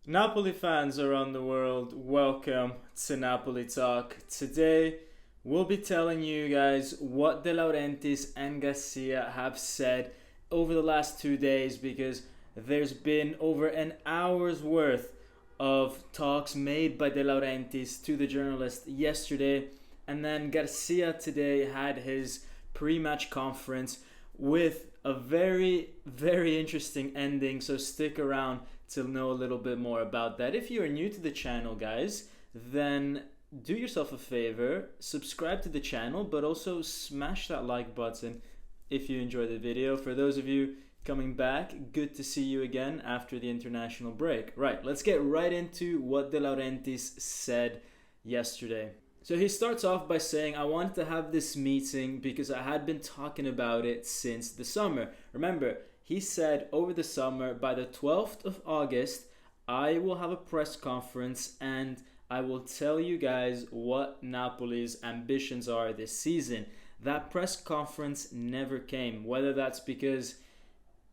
Napoli fans around the world, welcome to Napoli Talk. Today, we'll be telling you guys what De Laurentiis and Garcia have said over the last 2 days because there's been over an hour's worth of talks made by De Laurentiis to the journalist yesterday, and then Garcia today had his pre-match conference with a very, very interesting ending, so stick around to know a little bit more about that. If you are new to the channel, guys, then do yourself a favor, subscribe to the channel, but also smash that like button if you enjoy the video. For those of you coming back, good to see you again after the international break. Right, let's get right into what De Laurentiis said yesterday. So he starts off by saying, I wanted to have this meeting because I had been talking about it since the summer. Remember, he said over the summer, by the 12th of August, I will have a press conference and I will tell you guys what Napoli's ambitions are this season. That press conference never came, whether that's because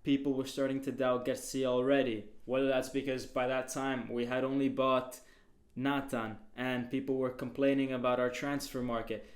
people were starting to doubt Garcia already, whether that's because by that time we had only bought Nathan and people were complaining about our transfer market.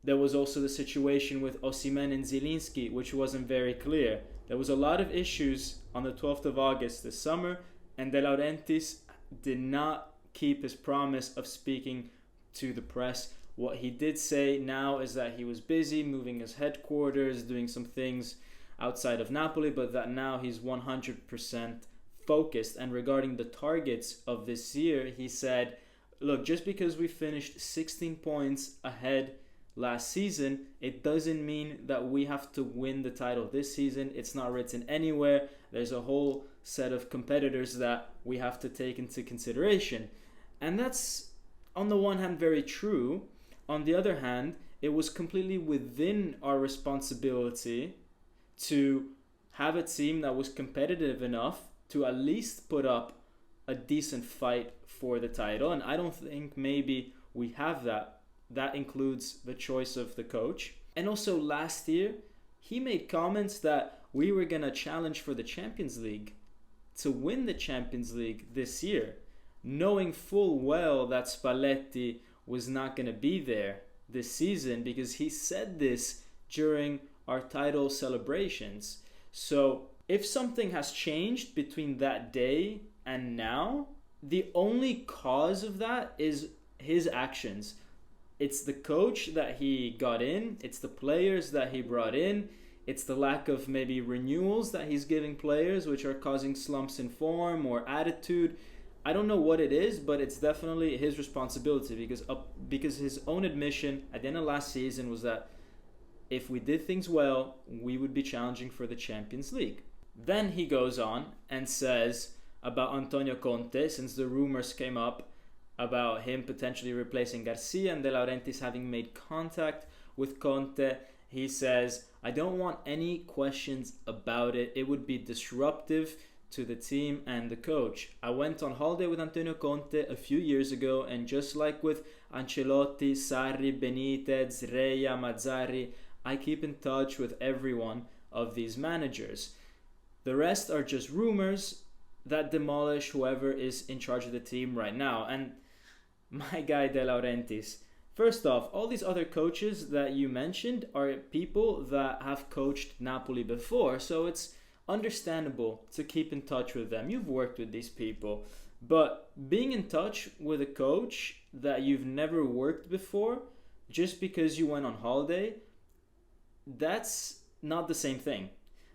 There was also the situation with Osimhen and Zielinski, which wasn't very clear. There was a lot of issues on the 12th of August this summer, and De Laurentiis did not keep his promise of speaking to the press. What he did say now is that he was busy moving his headquarters, doing some things outside of Napoli, but that now he's 100% focused. And regarding the targets of this year, he said, look, just because we finished 16 points ahead last season, it doesn't mean that we have to win the title this season. It's not written anywhere. There's a whole set of competitors that we have to take into consideration. And that's, on the one hand, very true. On the other hand, it was completely within our responsibility to have a team that was competitive enough to at least put up a decent fight for the title. And I don't think maybe we have that. That includes the choice of the coach. And also last year, he made comments that we were going to challenge for the Champions League, to win the Champions League this year, knowing full well that Spalletti was not going to be there this season because he said this during our title celebrations. So if something has changed between that day and now, the only cause of that is his actions. It's the coach that he got in, it's the players that he brought in, it's the lack of maybe renewals that he's giving players, which are causing slumps in form or attitude. I don't know what it is, but it's definitely his responsibility because his own admission at the end of last season was that if we did things well, we would be challenging for the Champions League. Then he goes on and says about Antonio Conte, since the rumors came up about him potentially replacing Garcia and De Laurentiis having made contact with Conte, he says, I don't want any questions about it. It would be disruptive to the team and the coach. I went on holiday with Antonio Conte a few years ago, and just like with Ancelotti, Sarri, Benitez, Reia, Mazzarri, I keep in touch with every one of these managers. The rest are just rumors that demolish whoever is in charge of the team right now. And my guy De Laurentiis, first off, all these other coaches that you mentioned are people that have coached Napoli before, so it's understandable to keep in touch with them. You've worked with these people, but being in touch with a coach that you've never worked before just because you went on holiday, that's not the same thing.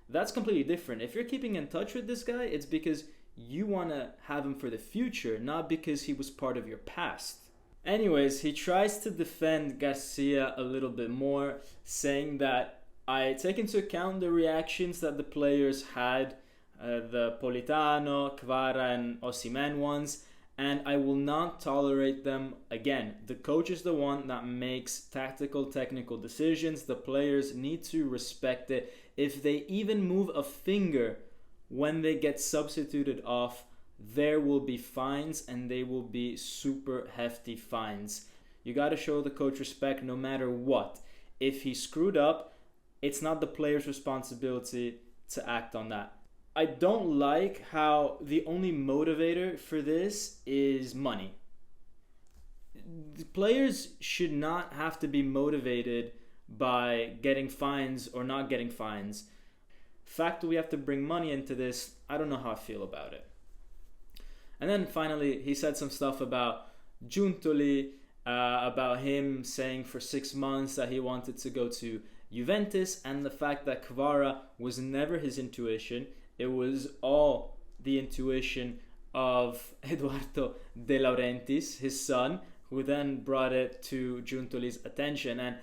That's completely different. If you're keeping in touch with this guy, it's because you want to have him for the future, not because he was part of your past. Anyways, he tries to defend Garcia a little bit more, saying that I take into account the reactions that the players had, the Politano, Kvara and Osimhen ones, and I will not tolerate them again. The coach is the one that makes tactical, technical decisions. The players need to respect it. If they even move a finger when they get substituted off, there will be fines, and they will be super hefty fines. You got to show the coach respect no matter what. If he screwed up, it's not the player's responsibility to act on that. I don't like how the only motivator for this is money. The players should not have to be motivated by getting fines or not getting fines. Fact that we have to bring money into this, I don't know how I feel about it. And then finally, he said some stuff about Giuntoli, about him saying for 6 months that he wanted to go to Juventus, and the fact that Kvara was never his intuition. It was all the intuition of Eduardo De Laurentiis, his son, who then brought it to Giuntoli's attention. And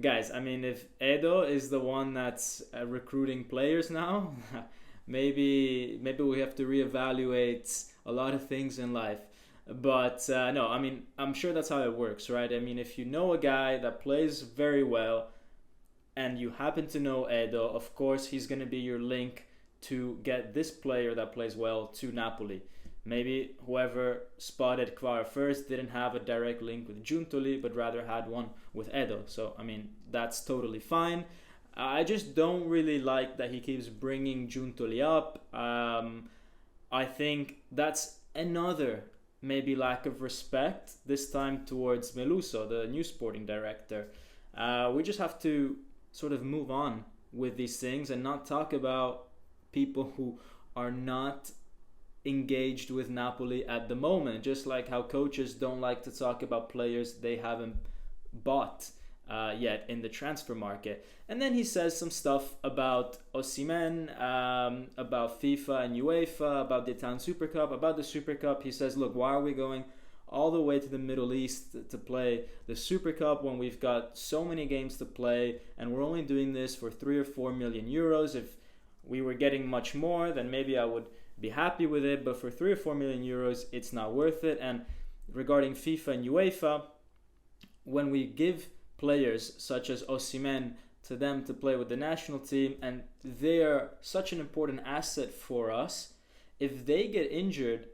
guys, I mean, if Edo is the one that's recruiting players now, maybe we have to reevaluate a lot of things in life. But no, I mean, I'm sure that's how it works, right? I mean, if you know a guy that plays very well and you happen to know Edo, of course he's going to be your link to get this player that plays well to Napoli. Maybe whoever spotted Kvara first didn't have a direct link with Giuntoli, but rather had one with Edo. So, I mean, that's totally fine. I just don't really like that he keeps bringing Giuntoli up. I think that's another maybe lack of respect, this time towards Meluso, the new sporting director. We just have to sort of move on with these things and not talk about people who are not engaged with Napoli at the moment, just like how coaches don't like to talk about players they haven't bought yet in the transfer market. And then he says some stuff about Osimhen, about FIFA and UEFA, about the Italian Super Cup, about the Super Cup. He says, look, why are we going all the way to the Middle East to play the Super Cup when we've got so many games to play and we're only doing this for 3 or 4 million euros? If we were getting much more, then maybe I would be happy with it, but for 3 or 4 million euros, it's not worth it. And regarding FIFA and UEFA, when we give players such as Osimhen to them to play with the national team, and they are such an important asset for us, if they get injured,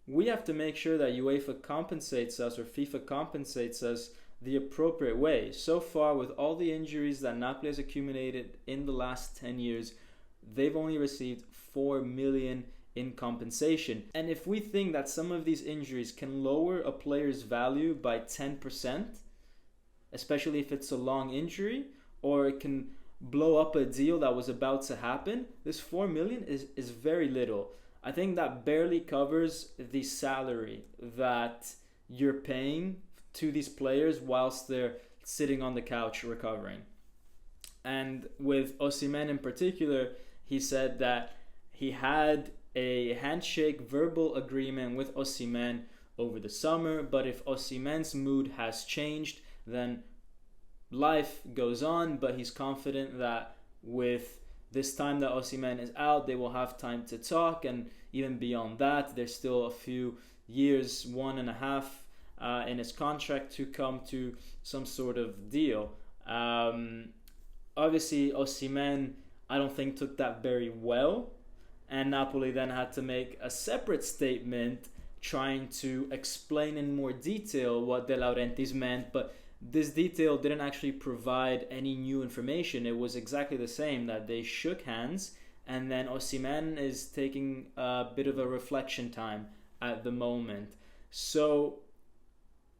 we have to make sure that UEFA compensates us or FIFA compensates us the appropriate way. So far, with all the injuries that Napoli has accumulated in the last 10 years, they've only received 4 million in compensation. And if we think that some of these injuries can lower a player's value by 10%, especially if it's a long injury, or it can blow up a deal that was about to happen, this 4 million is very little. I think that barely covers the salary that you're paying to these players whilst they're sitting on the couch recovering. And with Osimhen in particular, he said that he had a handshake verbal agreement with Osimhen over the summer, but if Osimhen's mood has changed, then life goes on, but he's confident that with this time that Osimhen is out, they will have time to talk, and even beyond that, there's still a few years, 1.5 in his contract to come to some sort of deal. Obviously, Osimhen, I don't think took that very well, and Napoli then had to make a separate statement trying to explain in more detail what De Laurentiis meant, but this detail didn't actually provide any new information. It was exactly the same, that they shook hands, and then Osimhen is taking a bit of a reflection time at the moment. So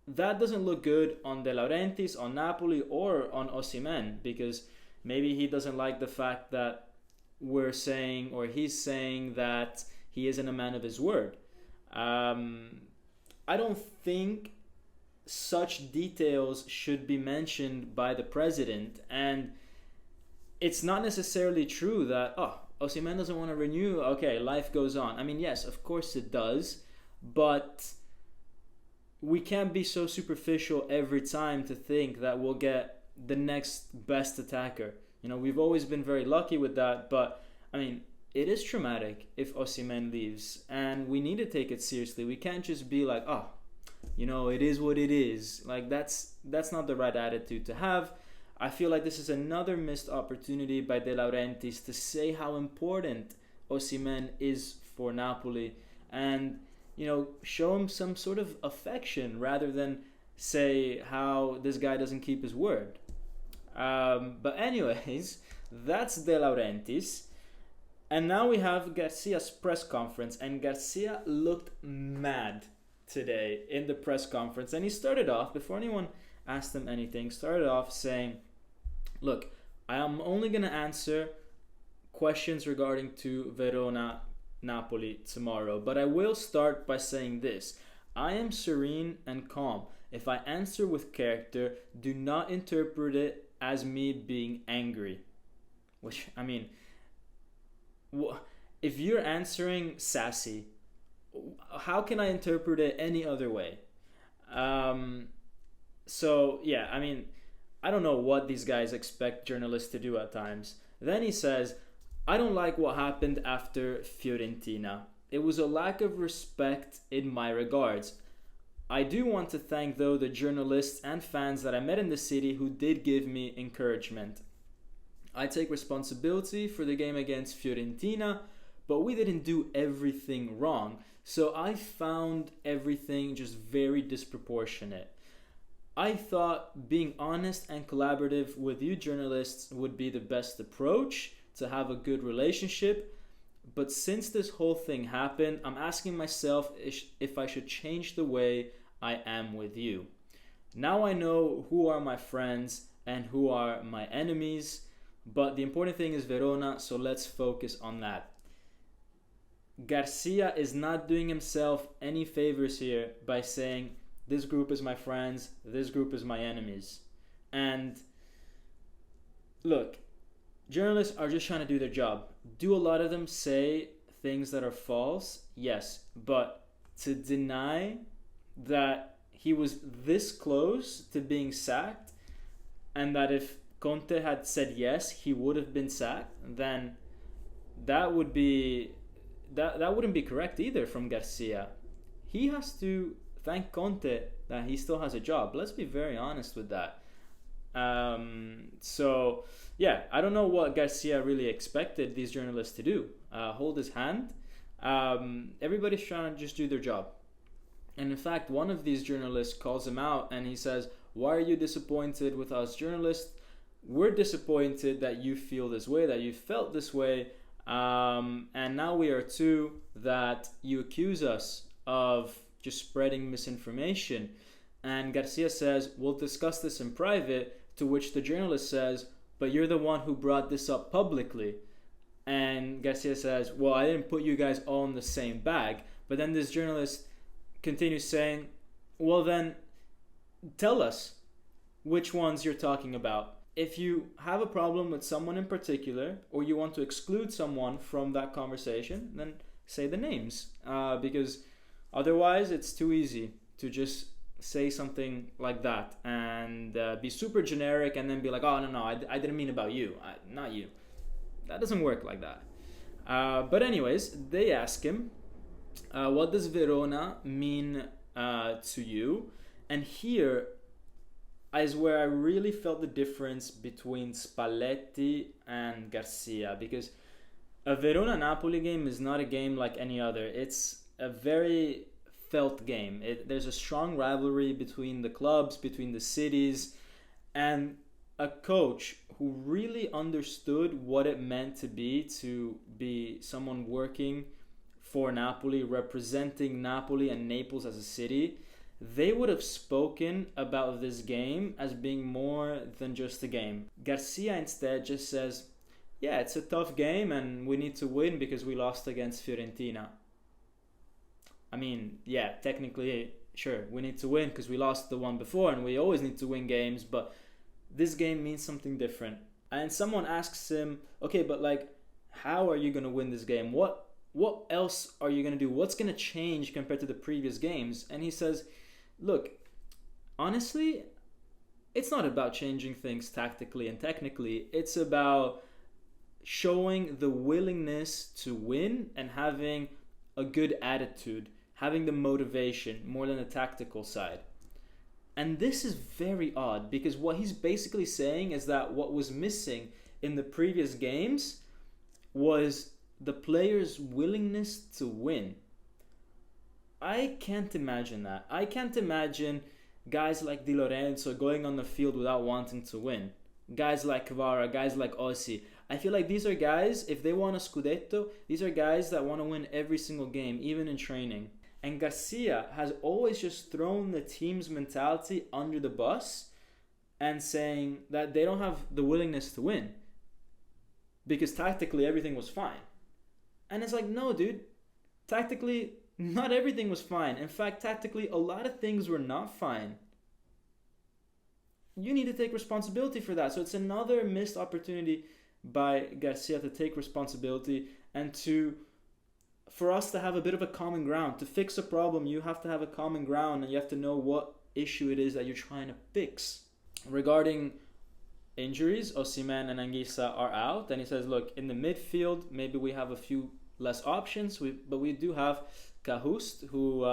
that doesn't look good on De Laurentiis, on Napoli, or on Osimhen, because maybe he doesn't like the fact that we're saying, or he's saying, that he isn't a man of his word. I don't think such details should be mentioned by the president, and it's not necessarily true that Osimhen doesn't want to renew, okay, life goes on. I mean, yes, of course it does, but we can't be so superficial every time to think that we'll get the next best attacker. You know, we've always been very lucky with that, but I mean, it is traumatic if Osimhen leaves, and we need to take it seriously. We can't just be like, it is what it is. Like, that's not the right attitude to have. I feel like this is another missed opportunity by De Laurentiis to say how important Osimhen is for Napoli, and show him some sort of affection rather than say how this guy doesn't keep his word. But anyways, that's De Laurentiis. And now we have Garcia's press conference, and Garcia looked mad today in the press conference. And he started off, before anyone asked him anything, started off saying, look, I am only going to answer questions regarding to Verona Napoli tomorrow, but I will start by saying this. I am serene and calm. If I answer with character, do not interpret it as me being angry. Which, I mean, if you're answering sassy, how can I interpret it any other way? So, yeah, I mean, I don't know what these guys expect journalists to do at times. Then he says, I don't like what happened after Fiorentina. It was a lack of respect in my regards. I do want to thank, though, the journalists and fans that I met in the city who did give me encouragement. I take responsibility for the game against Fiorentina, but we didn't do everything wrong. So I found everything just very disproportionate. I thought being honest and collaborative with you journalists would be the best approach to have a good relationship. But since this whole thing happened, I'm asking myself if I should change the way I am with you. Now I know who are my friends and who are my enemies, but the important thing is Verona, so let's focus on that. Garcia is not doing himself any favors here by saying, this group is my friends, this group is my enemies. And look, journalists are just trying to do their job. Do a lot of them say things that are false? Yes. But to deny that he was this close to being sacked, and that if Conte had said yes, he would have been sacked, then that wouldn't be correct either from Garcia. He has to thank Conte that he still has a job. Let's be very honest with that. So yeah, I don't know what Garcia really expected these journalists to do. Hold his hand. Everybody's trying to just do their job. And in fact, one of these journalists calls him out and he says, why are you disappointed with us journalists? We're disappointed that you feel this way, that you felt this way. And now we are too, that you accuse us of just spreading misinformation. And Garcia says, we'll discuss this in private, to which the journalist says, but you're the one who brought this up publicly. And Garcia says, well, I didn't put you guys all in the same bag. But then this journalist continues saying, well then, tell us which ones you're talking about. If you have a problem with someone in particular, or you want to exclude someone from that conversation, then say the names. Because otherwise, it's too easy to just say something like that and be super generic and then be like, oh, no, I didn't mean about you, not you. That doesn't work like that. But anyways, they ask him, what does Verona mean to you? And here is where I really felt the difference between Spalletti and Garcia, because a Verona-Napoli game is not a game like any other. It's a very felt game. There's a strong rivalry between the clubs, between the cities, and a coach who really understood what it meant to be someone working for Napoli, representing Napoli and Naples as a city. They would have spoken about this game as being more than just a game. Garcia instead just says, yeah, it's a tough game and we need to win because we lost against Fiorentina. I mean, yeah, technically, sure, we need to win because we lost the one before and we always need to win games, but this game means something different. And someone asks him, okay, but like, how are you going to win this game? What else are you going to do? What's going to change compared to the previous games? And he says, look, honestly, it's not about changing things tactically and technically. It's about showing the willingness to win and having a good attitude, having the motivation more than the tactical side. And this is very odd because what he's basically saying is that what was missing in the previous games was the players' willingness to win. I can't imagine that. I can't imagine guys like De Laurentiis going on the field without wanting to win. Guys like Cannavaro, guys like Ossi. I feel like these are guys, if they want a Scudetto, these are guys that want to win every single game, even in training. And Garcia has always just thrown the team's mentality under the bus and saying that they don't have the willingness to win because tactically everything was fine. And it's like, no, dude, tactically not everything was fine. In fact, tactically a lot of things were not fine. You need to take responsibility for that. So it's another missed opportunity by Garcia to take responsibility and for us to have a bit of a common ground. To fix a problem, you have to have a common ground and you have to know what issue it is that you're trying to fix. Regarding injuries, Osimhen and Anguissa are out, and he says, look, in the midfield, maybe we have a few less options, but we do have Cajuste, who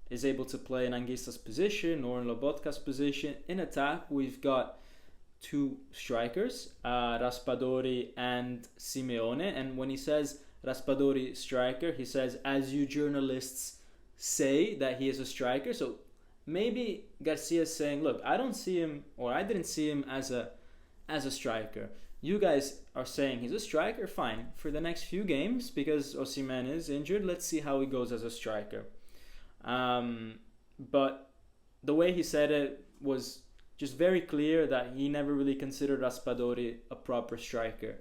is able to play in Anguissa's position or in Lobotka's position. In attack, we've got two strikers, Raspadori and Simeone. And when he says Raspadori striker, he says, as you journalists say that he is a striker. So maybe Garcia is saying, look, I don't see him, or I didn't see him as a striker. You guys are saying he's a striker, fine. For the next few games, because Osimhen is injured, let's see how he goes as a striker. But the way he said it was just very clear that he never really considered Raspadori a proper striker.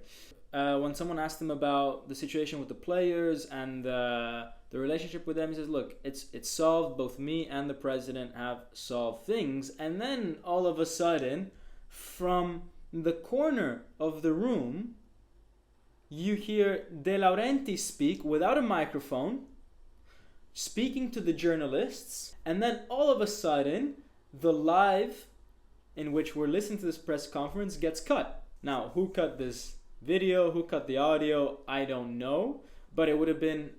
When someone asked him about the situation with the players and the relationship with them, he says, look, it's solved. Both me and the president have solved things. And then all of a sudden, from the corner of the room, you hear De Laurentiis speak without a microphone, speaking to the journalists, and then all of a sudden, the live in which we're listening to this press conference gets cut. Now, who cut this video, who cut the audio, I don't know, but it would have been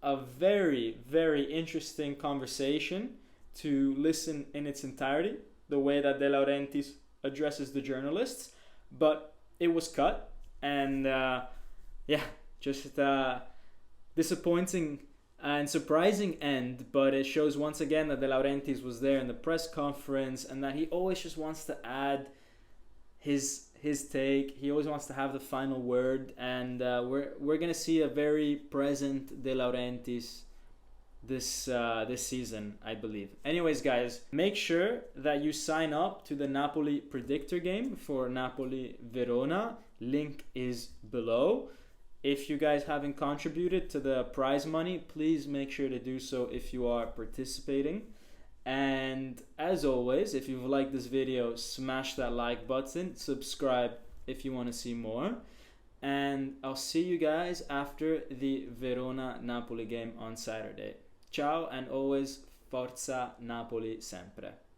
a very, very interesting conversation to listen in its entirety, the way that De Laurentiis addresses the journalists, but it was cut, and just disappointing and surprising end, but it shows once again that De Laurentiis was there in the press conference and that he always just wants to add his take. He always wants to have the final word, and we're gonna see a very present De Laurentiis this season, I believe. Anyways, guys, make sure that you sign up to the Napoli predictor game for Napoli Verona. Link is below. If you guys haven't contributed to the prize money, please make sure to do so if you are participating. And as always, if you've liked this video, smash that like button, subscribe if you want to see more. And I'll see you guys after the Verona-Napoli game on Saturday. Ciao, and always Forza Napoli sempre.